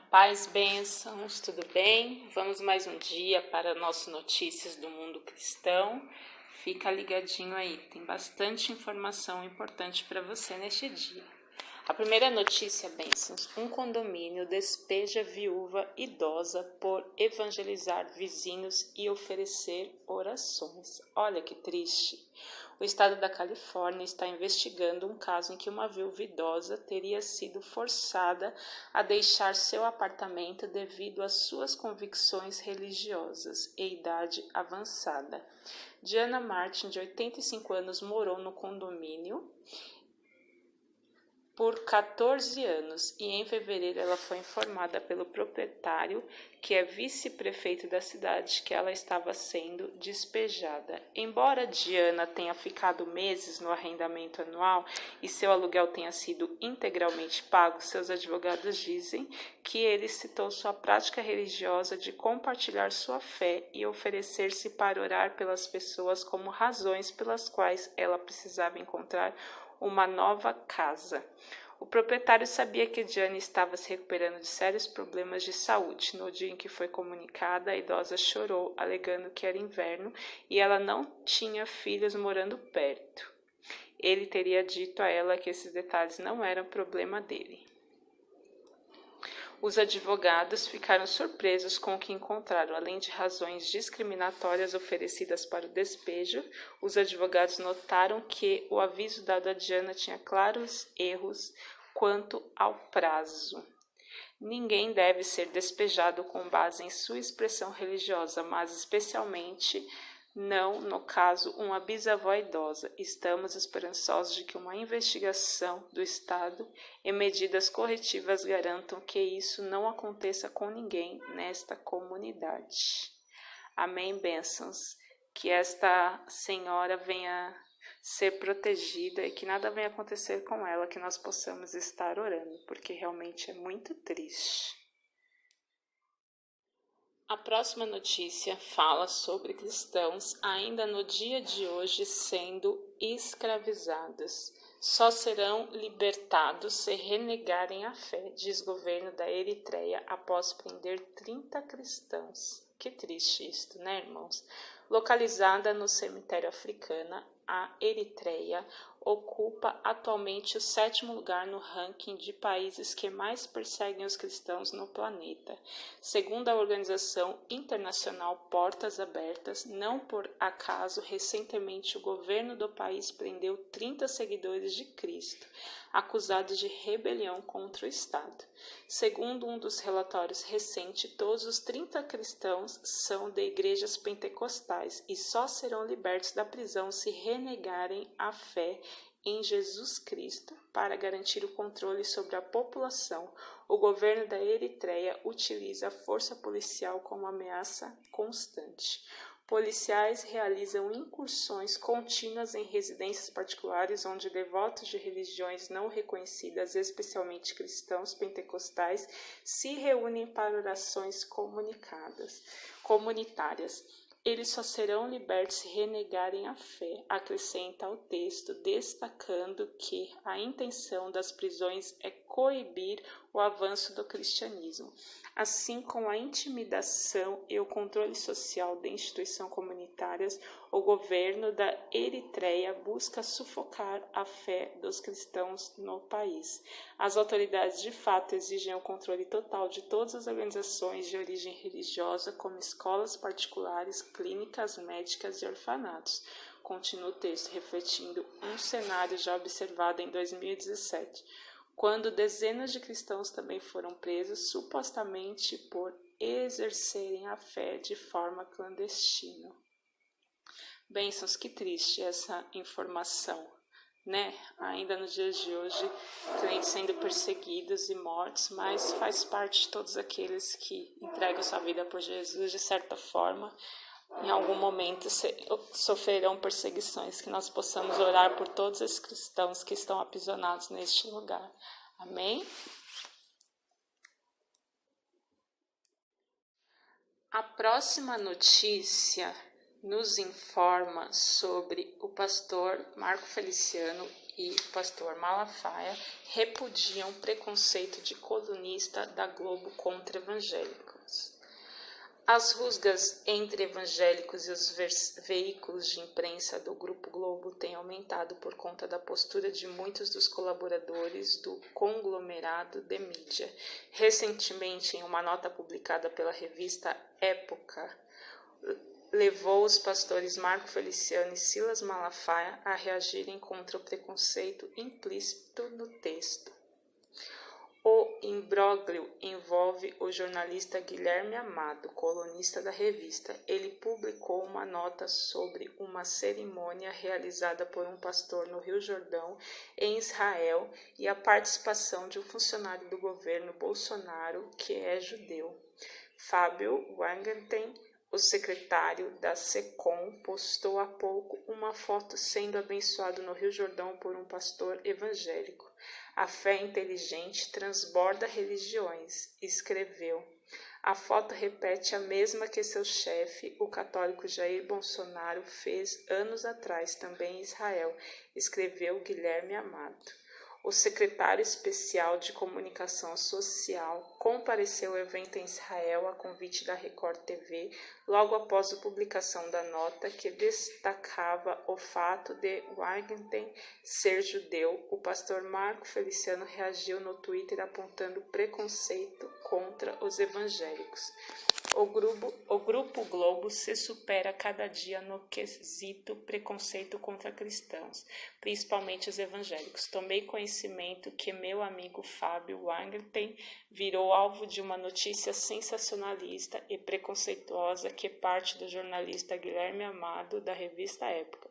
Paz, bênçãos, tudo bem? Vamos mais um dia para nossas notícias do mundo cristão. Fica ligadinho aí, tem bastante informação importante para você neste dia. A primeira notícia, bênçãos: um condomínio despeja viúva idosa por evangelizar vizinhos e oferecer orações. Olha que triste. O estado da Califórnia está investigando um caso em que uma viúva idosa teria sido forçada a deixar seu apartamento devido às suas convicções religiosas e idade avançada. Diana Martin, de 85 anos, morou no condomínio por 14 anos e em fevereiro ela foi informada pelo proprietário, que é vice-prefeito da cidade, que ela estava sendo despejada. Embora Diana tenha ficado meses no arrendamento anual e seu aluguel tenha sido integralmente pago, seus advogados dizem que ele citou sua prática religiosa de compartilhar sua fé e oferecer-se para orar pelas pessoas como razões pelas quais ela precisava encontrar uma nova casa. O proprietário sabia que Diane estava se recuperando de sérios problemas de saúde. No dia em que foi comunicada, a idosa chorou, alegando que era inverno e ela não tinha filhos morando perto. Ele teria dito a ela que esses detalhes não eram problema dele. Os advogados ficaram surpresos com o que encontraram. Além de razões discriminatórias oferecidas para o despejo, os advogados notaram que o aviso dado a Diana tinha claros erros quanto ao prazo. Ninguém deve ser despejado com base em sua expressão religiosa, mas especialmente não, no caso, uma bisavó idosa. Estamos esperançosos de que uma investigação do Estado e medidas corretivas garantam que isso não aconteça com ninguém nesta comunidade. Amém, bênçãos. Que esta senhora venha ser protegida e que nada venha acontecer com ela, que nós possamos estar orando, porque realmente é muito triste. A próxima notícia fala sobre cristãos ainda no dia de hoje sendo escravizados. Só serão libertados se renegarem a fé, diz o governo da Eritreia após prender 30 cristãos. Que triste isto, né, irmãos? Localizada no cemitério africano, a Eritreia ocupa atualmente o 7º lugar no ranking de países que mais perseguem os cristãos no planeta. Segundo a organização internacional Portas Abertas, não por acaso, recentemente o governo do país prendeu 30 seguidores de Cristo, acusados de rebelião contra o Estado. Segundo um dos relatórios recentes, todos os 30 cristãos são de igrejas pentecostais e só serão libertos da prisão se renegarem a fé em Jesus Cristo. Para garantir o controle sobre a população, o governo da Eritreia utiliza a força policial como ameaça constante. Policiais realizam incursões contínuas em residências particulares onde devotos de religiões não reconhecidas, especialmente cristãos pentecostais, se reúnem para orações comunitárias. Eles só serão libertos se renegarem a fé, acrescenta o texto, destacando que a intenção das prisões é coibir o avanço do cristianismo. Assim como a intimidação e o controle social de instituições comunitárias, o governo da Eritreia busca sufocar a fé dos cristãos no país. As autoridades de fato exigem o controle total de todas as organizações de origem religiosa, como escolas particulares, clínicas médicas e orfanatos. Continua o texto, refletindo um cenário já observado em 2017, quando dezenas de cristãos também foram presos, supostamente por exercerem a fé de forma clandestina. Bênçãos, que triste essa informação, né? Ainda nos dias de hoje, crentes sendo perseguidos e mortos, mas faz parte de todos aqueles que entregam sua vida por Jesus, de certa forma, em algum momento sofrerão perseguições, que nós possamos orar por todos esses cristãos que estão aprisionados neste lugar. Amém? A próxima notícia nos informa sobre o pastor Marco Feliciano e o pastor Malafaia repudiam preconceito de colunista da Globo contra evangélicos. As rusgas entre evangélicos e os veículos de imprensa do Grupo Globo têm aumentado por conta da postura de muitos dos colaboradores do conglomerado de mídia. Recentemente, em uma nota publicada pela revista Época, levou os pastores Marco Feliciano e Silas Malafaia a reagirem contra o preconceito implícito no texto. O imbróglio envolve o jornalista Guilherme Amado, colunista da revista. Ele publicou uma nota sobre uma cerimônia realizada por um pastor no Rio Jordão, em Israel, e a participação de um funcionário do governo Bolsonaro que é judeu. Fábio Weingarten, o secretário da SECOM, postou há pouco uma foto sendo abençoado no Rio Jordão por um pastor evangélico. A fé inteligente transborda religiões, escreveu. A foto repete a mesma que seu chefe, o católico Jair Bolsonaro, fez anos atrás, também em Israel, escreveu Guilherme Amado. O secretário especial de comunicação social compareceu ao evento em Israel a convite da Record TV, logo após a publicação da nota que destacava o fato de Weingarten ser judeu. O pastor Marco Feliciano reagiu no Twitter apontando preconceito contra os evangélicos. O Grupo Globo se supera cada dia no quesito preconceito contra cristãos, principalmente os evangélicos. Tomei conhecimento que meu amigo Fábio Weingarten virou alvo de uma notícia sensacionalista e preconceituosa que parte do jornalista Guilherme Amado, da revista Época.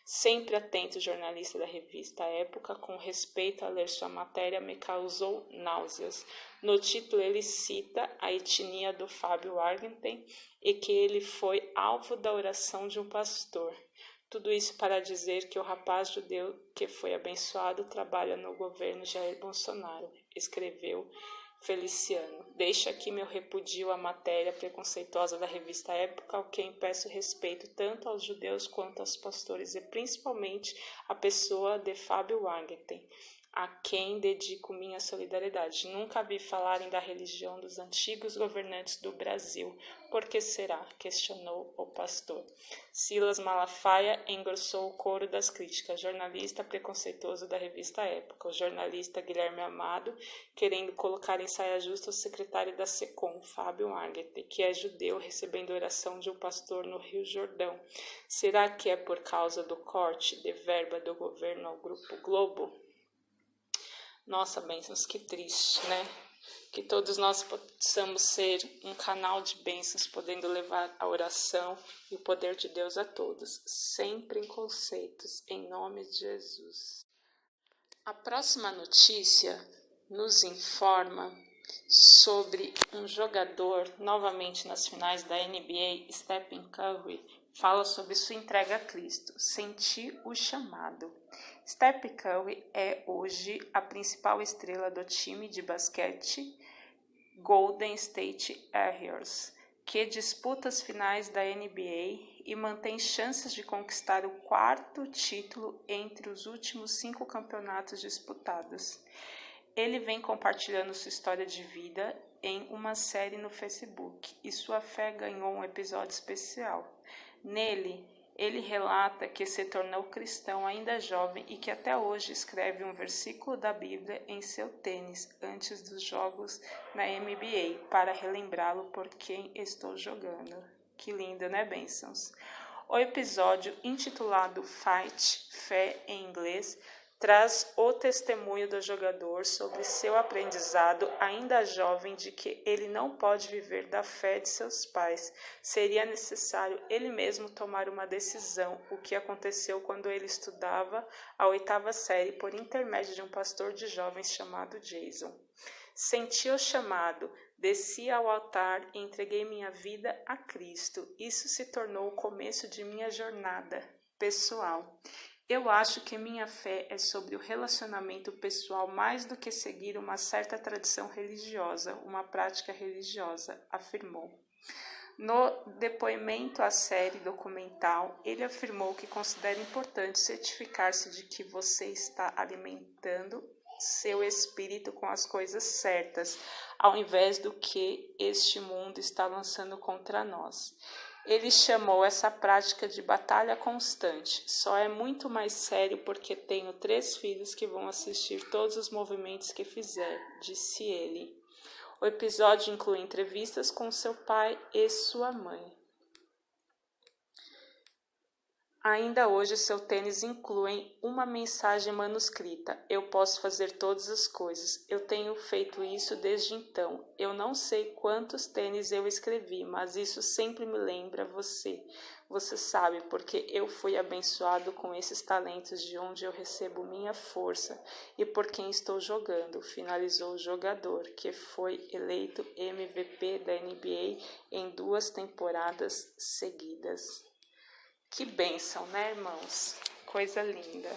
Sempre atento, o jornalista da revista Época, com respeito a ler sua matéria, me causou náuseas. No título, ele cita a etnia do Fábio Weingarten e que ele foi alvo da oração de um pastor. Tudo isso para dizer que o rapaz judeu que foi abençoado trabalha no governo Jair Bolsonaro, escreveu Feliciano. Deixo aqui meu repudio à matéria preconceituosa da revista Época, ao quem peço respeito tanto aos judeus quanto aos pastores e principalmente à pessoa de Fábio Weingarten, a quem dedico minha solidariedade. Nunca vi falarem da religião dos antigos governantes do Brasil. Por que será? Questionou o pastor. Silas Malafaia engrossou o coro das críticas. Jornalista preconceituoso da revista Época. O jornalista Guilherme Amado, querendo colocar em saia justa o secretário da SECOM, Fábio Weingarten, que é judeu, recebendo oração de um pastor no Rio Jordão. Será que é por causa do corte de verba do governo ao Grupo Globo? Nossa, bênçãos, que triste, né? Que todos nós possamos ser um canal de bênçãos, podendo levar a oração e o poder de Deus a todos, sempre em conceitos, em nome de Jesus. A próxima notícia nos informa sobre um jogador, novamente nas finais da NBA, Stephen Curry, fala sobre sua entrega a Cristo, sentir o chamado. Stephen Curry é hoje a principal estrela do time de basquete Golden State Warriors, que disputa as finais da NBA e mantém chances de conquistar o 4º título entre os últimos 5 campeonatos disputados. Ele vem compartilhando sua história de vida em uma série no Facebook e sua fé ganhou um episódio especial. Nele, ele relata que se tornou cristão ainda jovem e que até hoje escreve um versículo da Bíblia em seu tênis antes dos jogos na NBA para relembrá-lo por quem estou jogando. Que lindo, né, bênçãos? O episódio, intitulado Fight, Fé em inglês, traz o testemunho do jogador sobre seu aprendizado ainda jovem de que ele não pode viver da fé de seus pais. Seria necessário ele mesmo tomar uma decisão, o que aconteceu quando ele estudava a 8ª série por intermédio de um pastor de jovens chamado Jason. Senti o chamado, desci ao altar e entreguei minha vida a Cristo. Isso se tornou o começo de minha jornada pessoal. Eu acho que minha fé é sobre o relacionamento pessoal mais do que seguir uma certa tradição religiosa, uma prática religiosa, afirmou. No depoimento à série documental, ele afirmou que considera importante certificar-se de que você está alimentando seu espírito com as coisas certas, ao invés do que este mundo está lançando contra nós. Ele chamou essa prática de batalha constante. Só é muito mais sério porque tenho 3 filhos que vão assistir todos os movimentos que fizer, disse ele. O episódio inclui entrevistas com seu pai e sua mãe. Ainda hoje, seu tênis inclui uma mensagem manuscrita. Eu posso fazer todas as coisas. Eu tenho feito isso desde então. Eu não sei quantos tênis eu escrevi, mas isso sempre me lembra você. Você sabe, porque eu fui abençoado com esses talentos de onde eu recebo minha força e por quem estou jogando, finalizou o jogador, que foi eleito MVP da NBA em 2 temporadas seguidas. Que bênção, né, irmãos? Coisa linda.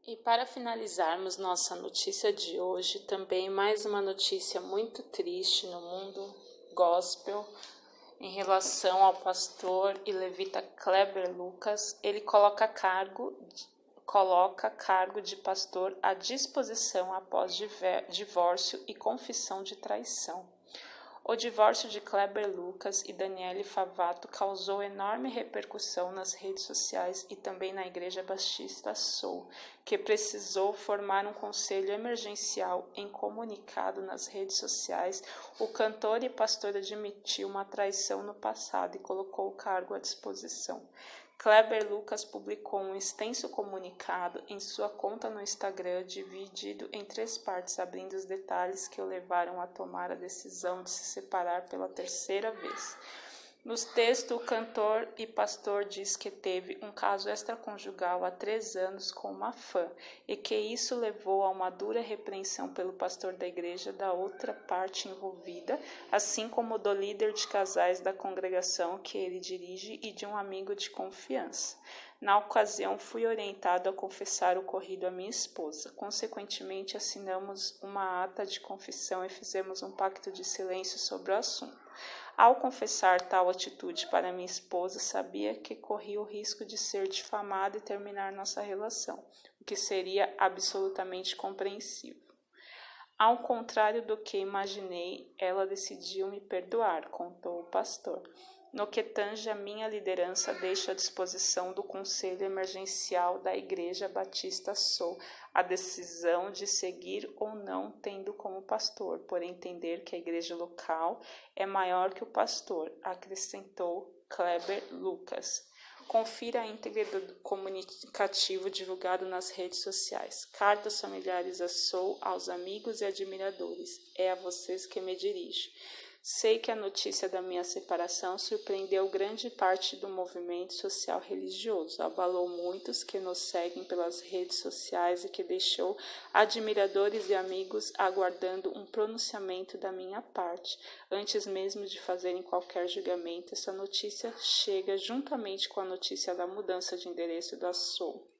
E para finalizarmos nossa notícia de hoje, também mais uma notícia muito triste no mundo gospel em relação ao pastor e levita Kleber Lucas. Ele coloca cargo de pastor à disposição após divórcio e confissão de traição. O divórcio de Kleber Lucas e Daniele Favato causou enorme repercussão nas redes sociais e também na Igreja Batista Soul, que precisou formar um conselho emergencial. Em comunicado nas redes sociais, o cantor e pastor admitiu uma traição no passado e colocou o cargo à disposição. Kleber Lucas publicou um extenso comunicado em sua conta no Instagram, dividido em 3 partes, abrindo os detalhes que o levaram a tomar a decisão de se separar pela 3ª vez. Nos textos, o cantor e pastor diz que teve um caso extraconjugal há 3 anos com uma fã e que isso levou a uma dura repreensão pelo pastor da igreja da outra parte envolvida, assim como do líder de casais da congregação que ele dirige e de um amigo de confiança. Na ocasião, fui orientado a confessar o ocorrido à minha esposa. Consequentemente, assinamos uma ata de confissão e fizemos um pacto de silêncio sobre o assunto. Ao confessar tal atitude para minha esposa, sabia que corria o risco de ser difamada e terminar nossa relação, o que seria absolutamente compreensível. Ao contrário do que imaginei, ela decidiu me perdoar, contou o pastor. No que tange a minha liderança, deixo à disposição do Conselho Emergencial da Igreja Batista Soul a decisão de seguir ou não tendo como pastor, por entender que a igreja local é maior que o pastor, acrescentou Kleber Lucas. Confira a íntegra do comunicativo divulgado nas redes sociais. Cartas familiares a Soul, aos amigos e admiradores. É a vocês que me dirijo. Sei que a notícia da minha separação surpreendeu grande parte do movimento social religioso, abalou muitos que nos seguem pelas redes sociais e que deixou admiradores e amigos aguardando um pronunciamento da minha parte. Antes mesmo de fazerem qualquer julgamento, essa notícia chega juntamente com a notícia da mudança de endereço da Soul.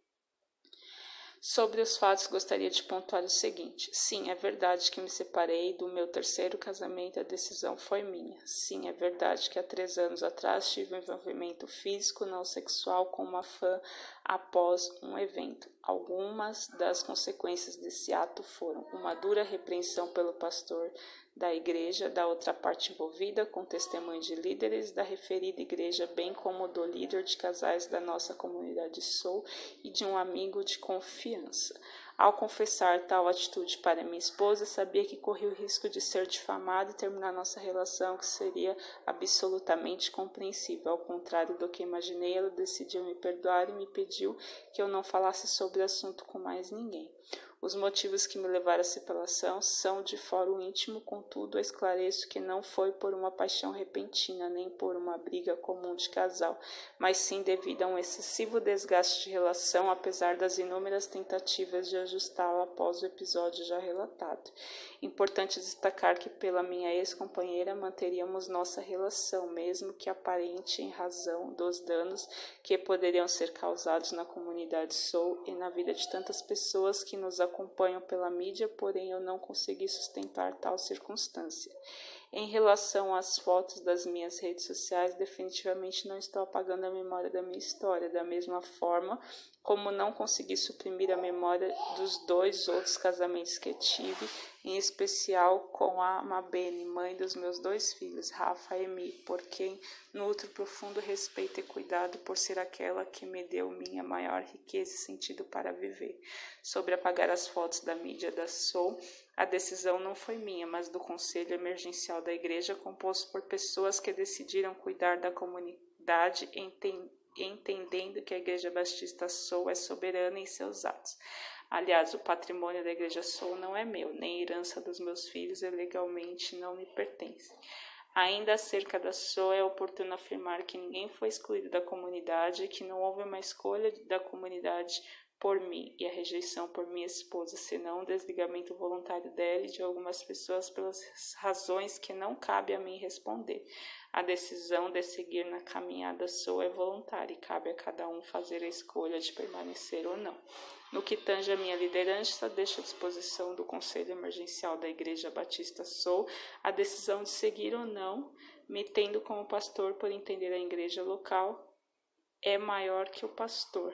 Sobre os fatos, gostaria de pontuar o seguinte. Sim, é verdade que me separei do meu 3º casamento, a decisão foi minha. Sim, é verdade que há 3 anos atrás tive um envolvimento físico não sexual com uma fã após um evento. Algumas das consequências desse ato foram uma dura repreensão pelo pastor da igreja, da outra parte envolvida, com testemunho de líderes da referida igreja, bem como do líder de casais da nossa comunidade Soul e de um amigo de confiança. Ao confessar tal atitude para minha esposa, sabia que corria o risco de ser difamada e terminar nossa relação, que seria absolutamente compreensível. Ao contrário do que imaginei, ela decidiu me perdoar e me pediu que eu não falasse sobre o assunto com mais ninguém. Os motivos que me levaram à separação são de fórum íntimo, contudo, esclareço que não foi por uma paixão repentina, nem por uma briga comum de casal, mas sim devido a um excessivo desgaste de relação, apesar das inúmeras tentativas de ajustá-la após o episódio já relatado. Importante destacar que, pela minha ex-companheira, manteríamos nossa relação, mesmo que aparente em razão dos danos que poderiam ser causados na comunidade Soul e na vida de tantas pessoas que nos acompanham pela mídia, porém eu não consegui sustentar tal circunstância. Em relação às fotos das minhas redes sociais, definitivamente não estou apagando a memória da minha história, da mesma forma como não consegui suprimir a memória dos 2 outros casamentos que tive, em especial com a Mabene, mãe dos meus 2 filhos, Rafa e Emi, por quem nutro profundo respeito e cuidado por ser aquela que me deu minha maior riqueza e sentido para viver. Sobre apagar as fotos da mídia da Soul, a decisão não foi minha, mas do Conselho Emergencial da Igreja, composto por pessoas que decidiram cuidar da comunidade, entendendo que a Igreja Batista Soul é soberana em seus atos. Aliás, o patrimônio da Igreja Soul não é meu, nem herança dos meus filhos e legalmente não me pertence. Ainda acerca da Soul, é oportuno afirmar que ninguém foi excluído da comunidade, que não houve uma escolha da comunidade por mim e a rejeição por minha esposa, senão o desligamento voluntário dela e de algumas pessoas pelas razões que não cabe a mim responder. A decisão de seguir na caminhada Soul é voluntária e cabe a cada um fazer a escolha de permanecer ou não. No que tange a minha liderança, deixo à disposição do Conselho Emergencial da Igreja Batista Soul a decisão de seguir ou não, me tendo como pastor por entender a igreja local é maior que o pastor.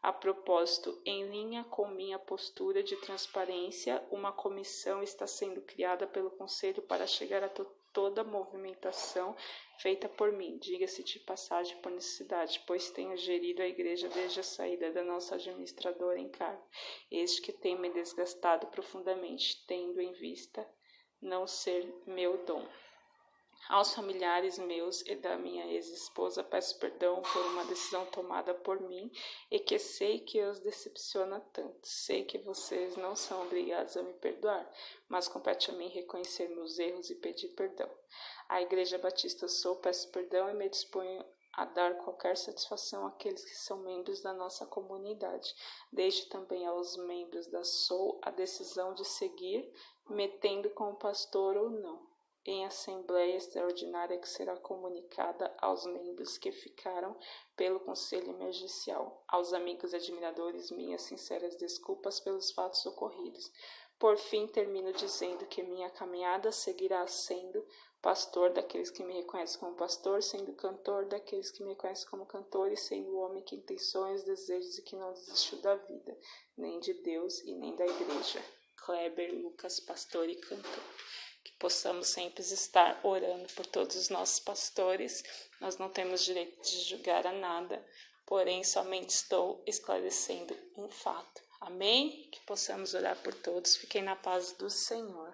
A propósito, em linha com minha postura de transparência, uma comissão está sendo criada pelo Conselho para chegar a toda a movimentação feita por mim, diga-se de passagem por necessidade, pois tenho gerido a igreja desde a saída da nossa administradora em cargo, este que tem me desgastado profundamente, tendo em vista não ser meu dom. Aos familiares meus e da minha ex-esposa peço perdão por uma decisão tomada por mim e que sei que os decepciona tanto. Sei que vocês não são obrigados a me perdoar, mas compete a mim reconhecer meus erros e pedir perdão. A Igreja Batista Soul peço perdão e me disponho a dar qualquer satisfação àqueles que são membros da nossa comunidade. Deixo também aos membros da Soul a decisão de seguir, me tendo como pastor ou não, em assembleia extraordinária que será comunicada aos membros que ficaram pelo Conselho Emergencial. Aos amigos e admiradores, minhas sinceras desculpas pelos fatos ocorridos. Por fim, termino dizendo que minha caminhada seguirá sendo pastor daqueles que me reconhecem como pastor, sendo cantor daqueles que me reconhecem como cantor e sendo homem que tem sonhos, desejos e que não desistiu da vida, nem de Deus e nem da igreja. Kleber Lucas, pastor e cantor. Que possamos sempre estar orando por todos os nossos pastores. Nós não temos direito de julgar a nada, porém somente estou esclarecendo um fato. Amém? Que possamos orar por todos. Fiquem na paz do Senhor.